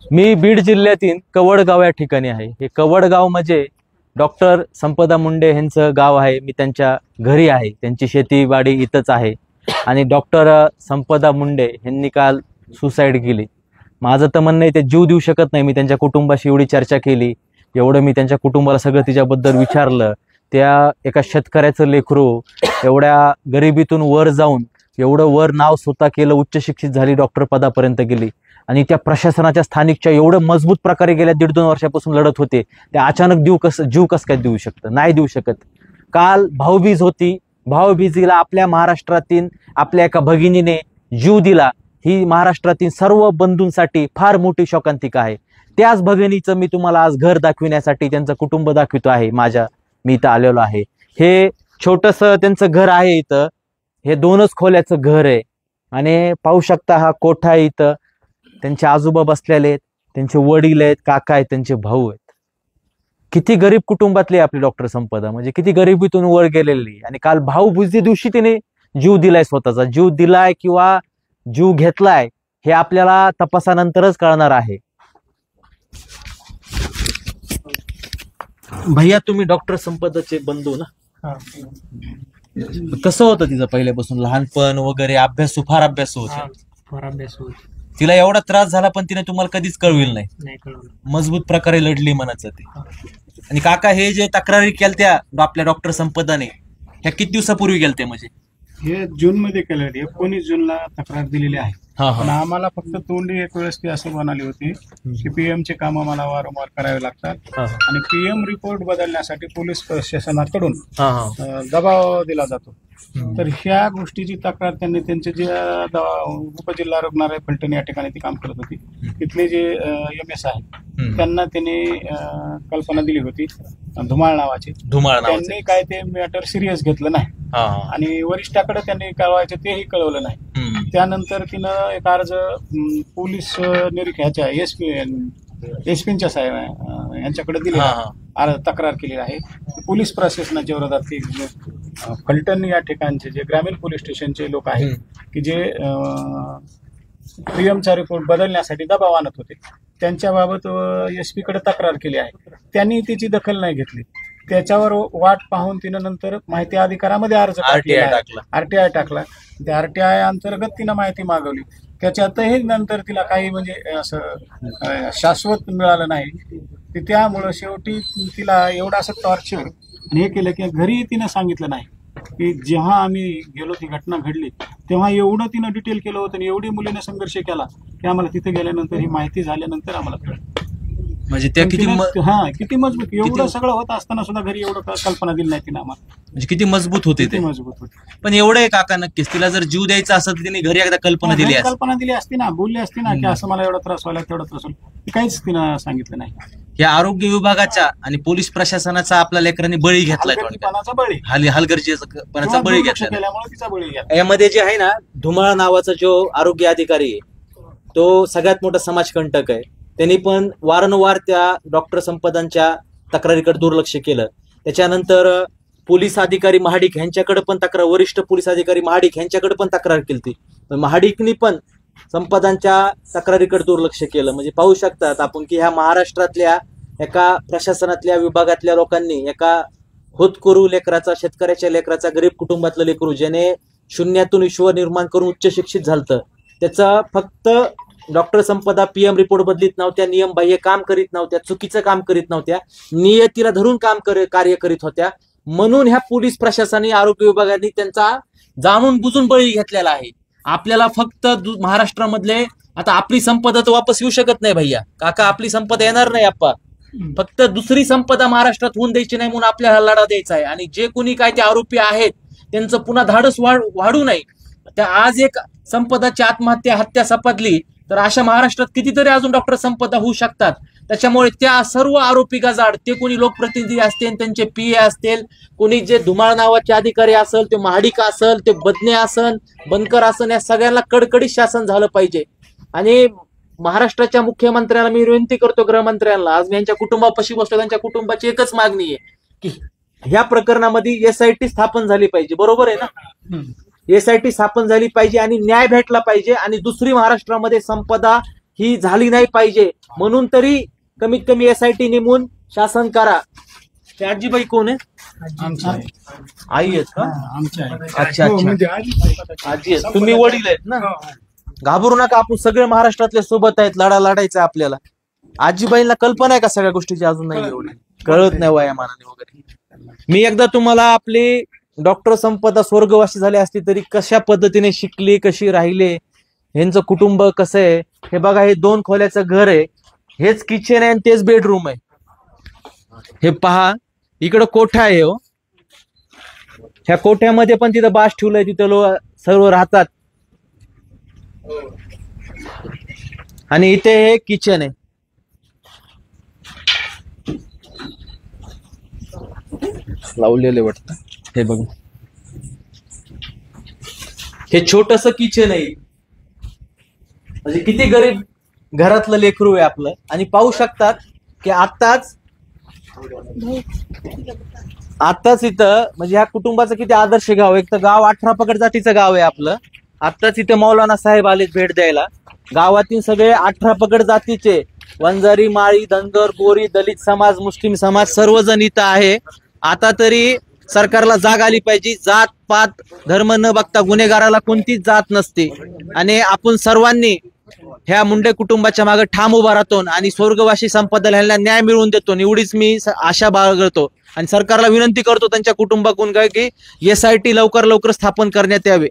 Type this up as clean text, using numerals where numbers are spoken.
मी बीड जिल्ह्यातील कवडगाव या ठिकाणी आहे। हे कवडगाव म्हणजे डॉक्टर संपदा मुंडे यांचं गाव आहे। मी त्यांच्या घरी आहे, त्यांची शेतीवाडी इथंच आहे आणि डॉक्टर संपदा मुंडे यांनी काल सुसाईड केली। माझं तर म्हणणं आहे ते जीव देऊ शकत नाही। मी त्यांच्या कुटुंबाशी एवढी चर्चा केली, एवढं मी त्यांच्या कुटुंबाला सगळं तिच्याबद्दल विचारलं। त्या एका शेतकऱ्याचं लेकरू एवढ्या गरिबीतून वर जाऊन एवढं वर नाव स्वतः केलं, उच्च शिक्षित झाली, डॉक्टर पदापर्यंत गेली आणि त्या प्रशासनाच्या स्थानिकच्या एवढं मजबूत प्रकारे गेल्या 1.5-2 वर्षापासून लढत होते। त्या अचानक जीव कस काय देऊ शकतं? नाही देऊ शकत। काल भाऊबीज होती, भाऊबीजीला आपल्या महाराष्ट्रातील आपल्या एका भगिनीने जीव दिला। ही महाराष्ट्रातील सर्व बंधूंसाठी फार मोठी शोकांतिका आहे। त्याच भगिनीचं मी तुम्हाला आज घर दाखविण्यासाठी त्यांचं कुटुंब दाखवितो आहे। मी इथं आलेलो आहे। हे छोटंसं त्यांचं घर आहे। इथं हे 2च खोल्याचं घर आहे आणि पाहू शकता हा कोठा आहे। इथं त्यांचे आजोबा बसलेले आहेत, त्यांचे वडील आहेत, काका आहेत, त्यांचे भाऊ आहेत। किती गरीब कुटुंबातले आपले डॉक्टर संपदा, म्हणजे किती गरिबीतून वर गेलेली। आणि काल भाऊबीजे दिवशी तिने जीव दिलाय, स्वतःचा जीव दिलाय किंवा जीव घेतलाय हे आपल्याला तपासानंतरच कळणार आहे। भैया तुम्ही डॉक्टर संपदाचे बंधू ना? कसं होतं तिचं पहिल्यापासून लहानपण वगैरे? अभ्यासू, फार अभ्यासू होते? फार अभ्यास होत। तिला एवढा त्रास झाला पण तिने तुम्हाला कधीच कळविल नाही? मजबूत प्रकारे लढली म्हणायचं ती। आणि काका हे जे तक्रारी केलत्या आपल्या डॉक्टर संपदाने, ह्या किती दिवसापूर्वी केलत्या? म्हणजे हे जून मध्ये केलं, 19 जूनला तक्रार दिलेली आहे। पण आम्हाला फक्त तोंडी एक वेळेस ती असं म्हणाली होती की पीएम चे काम मला वारंवार करावे लागतात आणि पीएम रिपोर्ट बदलण्यासाठी पोलीस प्रशासनाकडून दबाव दिला जातो। तर ह्या गोष्टीची तक्रार त्यांनी त्यांचे जे उपजिल्हा रुग्णालय फलटण या ठिकाणी ती काम करत होती, तिथले जे MS आहेत त्यांना त्यांनी कल्पना दिली होती, धुमाळ नावाची। त्यांनी काय ते मॅटर सिरियस घेतलं नाही आणि वरिष्ठाकडे त्यांनी कळवायचं तेही कळवलं नाही। त्यानंतर तिनं एक अर्ज पोलीस निरीक्षकाच्या एसपीच्या साहेब यांच्याकडे दिली, तक्रार केली आहे। पोलीस प्रशासनाच्या विरोधात ती फलटण या ठिकाणचे जे ग्रामीण पोलीस स्टेशनचे लोक आहेत की जे पीएमचा रिपोर्ट बदलण्यासाठी दबाव आणत होते, त्यांच्याबाबत SP कडे तक्रार केली आहे। त्यांनी तिची दखल नाही घेतली। त्याच्यावर वाट पाहून तिनं नंतर माहिती अधिकारामध्ये अर्ज RTI टाकला। त्या RTI अंतर्गत तिनं माहिती मागवली। त्याच्यातही नंतर तिला काही म्हणजे असं शाश्वत मिळालं नाही। त्यामुळं शेवटी तिला एवढं असं टॉर्चर हे केलं की घरी तिनं सांगितलं नाही की जेव्हा आम्ही गेलो ती घटना घडली तेव्हा एवढं तिनं डिटेल केलं होतं आणि एवढी मुलीने संघर्ष केला की आम्हाला तिथे गेल्यानंतर ही माहिती झाल्यानंतर आम्हाला कळलं। म्हणजे त्या किती मजबूत, एवढं सगळं होत असताना सुद्धा घरी एवढं कल्पना दिली नाही तिने आम्हाला। म्हणजे किती मजबूत होते ते? मजबूत होते। पण एवढे काका नक्कीच तिला जर जीव द्यायचा असत तर तिने घरी एकदा कल्पना दिली असती ना, बोलली असती ना की असं मला एवढा त्रास व्हायला, तेवढा त्रास व्हायला, काहीच तिनं सांगितलं नाही। या आरोग्य विभागाच्या आणि पोलीस प्रशासनाचा आपल्या लेकरांनी बळी घेतलाय, हलगर्जीपणाचा बळी घेतला। यामध्ये जे आहे ना, धुमाळ नावाचा जो आरोग्य अधिकारी आहे तो सगळ्यात मोठा समाजकंटक आहे। त्यांनी पण वारंवार त्या डॉक्टर संपदांच्या तक्रारीकडे दुर्लक्ष केलं। त्याच्यानंतर पोलीस अधिकारी महाडिक यांच्याकडे पण तक्रार, वरिष्ठ पोलीस अधिकारी महाडिक यांच्याकडे पण तक्रार केली, पण महाडिकनी पण संपदांच्या तक्रारीकडे दुर्लक्ष केलं। म्हणजे पाहू शकतात आपण की ह्या महाराष्ट्रातल्या एका प्रशासनातल्या विभागातल्या लोकांनी एका होतकरू लेकराचा, शेतकऱ्याच्या लेकराचा, गरीब कुटुंबातलं लेकरू ज्याने शून्यातून विश्व निर्माण करून उच्च शिक्षित झालं, त्याचा फक्त डॉक्टर संपदा पीएम रिपोर्ट बदलीत नव्हत्या, नियमबाह्य काम करीत नव्हत्या, चुकीचं काम करीत नव्हत्या, नियतीला धरून कार्य करीत होत्या। म्हणून ह्या पोलीस प्रशासनाने, आरोग्य विभागाने त्यांचा जाणून बुजून बळी घेतलेला आहे। आपल्याला फक्त महाराष्ट्रामधले, आता आपली संपदा तर वापस येऊ शकत नाही भैया, काका आपली संपदा येणार नाही आप्पा, फक्त दुसरी संपदा महाराष्ट्रात होऊन द्यायची नाही म्हणून आपल्याला लढा द्यायचा आहे। आणि जे कोणी काय ते आरोपी आहेत त्यांचं पुन्हा धाडस वाढू नये। त्या आज एक संपदाची हत्या सापडली तर अशा महाराष्ट्रात कितीतरी अजून डॉक्टर संपदा होऊ शकतात। त्याच्यामुळे त्या सर्व आरोपी गजाड, ते कोणी लोकप्रतिनिधी असतील, त्यांचे PA असतील, कोणी जे धुमाळ नावाचे अधिकारी असेल, ते महाडिक असेल, ते बदने असेल, बनकर असेल, या सगळ्यांना कडकडीत शासन झालं पाहिजे। आणि महाराष्ट्राच्या मुख्यमंत्र्यांना मी विनंती करतो, गृहमंत्र्यांना, आज मी यांच्या कुटुंबापाशी बसतो, त्यांच्या कुटुंबाची एकच मागणी आहे की ह्या प्रकरणामध्ये SIT स्थापन झाली पाहिजे। बरोबर आहे ना? SIT स्थापन झाली पाहिजे आणि न्याय भेटला पाहिजे। आणि दुसरी महाराष्ट्रामध्ये संपदा ही झाली नाही पाहिजे, म्हणून तरी कमीत कमी SIT नेमून शासन करा. ते आजीबाई कोण आहे? आमच्या आहे. आई आहेत का? आमच्या आहे. अच्छा हो, अच्छा, म्हणजे आजी आजी आहेत. तुम्ही वडील आहेत ना? घाबरू नका, आपण सगळे महाराष्ट्रातले सोबत आहेत, लढायचा आपल्याला. आजीबाईंना कल्पना आहे का सगळ्या गोष्टीची? अजून नाही एवढी कळत नाही वयामानाने वगैरे. मी एकदा तुम्हाला आपली डॉक्टर संपदा स्वर्गवासी झाले असते तरी कशा पद्धतीने शिकली, कशी राहिले, ह्यांचं कुटुंब कसं आहे हे बघा. हे 2 खोल्याचं घर आहे, हेच किचन आहे आणि तेच बेडरूम आहे. हे पहा, इकडं कोठा आहे हो. ह्या कोठ्यामध्ये पण तिथं बास ठेवलंय, तिथं लोक सर्व राहतात. आणि इथे हे किचन आहे. लावलेले वाटतं हे बघ, हे छोटस किचन आहे. म्हणजे किती गरीब घरातलं लेकरू आहे आपलं. आणि पाहू शकतात की आत्ताच इथं म्हणजे ह्या कुटुंबाचं किती आदर्श गाव. एक तर गाव 18 पगड जातीचं गाव आहे आपलं. आत्ताच इथं मौलाना साहेब आले भेट द्यायला. गावातील सगळे 18 पगड जातीचे, वंजारी, माळी, धनगर, गोरी, दलित समाज, मुस्लिम समाज सर्वजण इथं आहे. आता तरी सरकारला जाग आली पाहिजे. जात पात धर्म न बघता गुन्हेगाराला कोणतीच जात नसते. आणि आपण सर्वांनी ह्या मुंडे कुटुंबाच्या मागे ठाम उभा राहतो आणि स्वर्गवासी संपदा ह्यांना न्याय मिळवून देतो. एवढीच मी आशा बाळगतो आणि सरकारला विनंती करतो त्यांच्या कुटुंबाकडून काय की SIT लवकर स्थापन करण्यात यावे.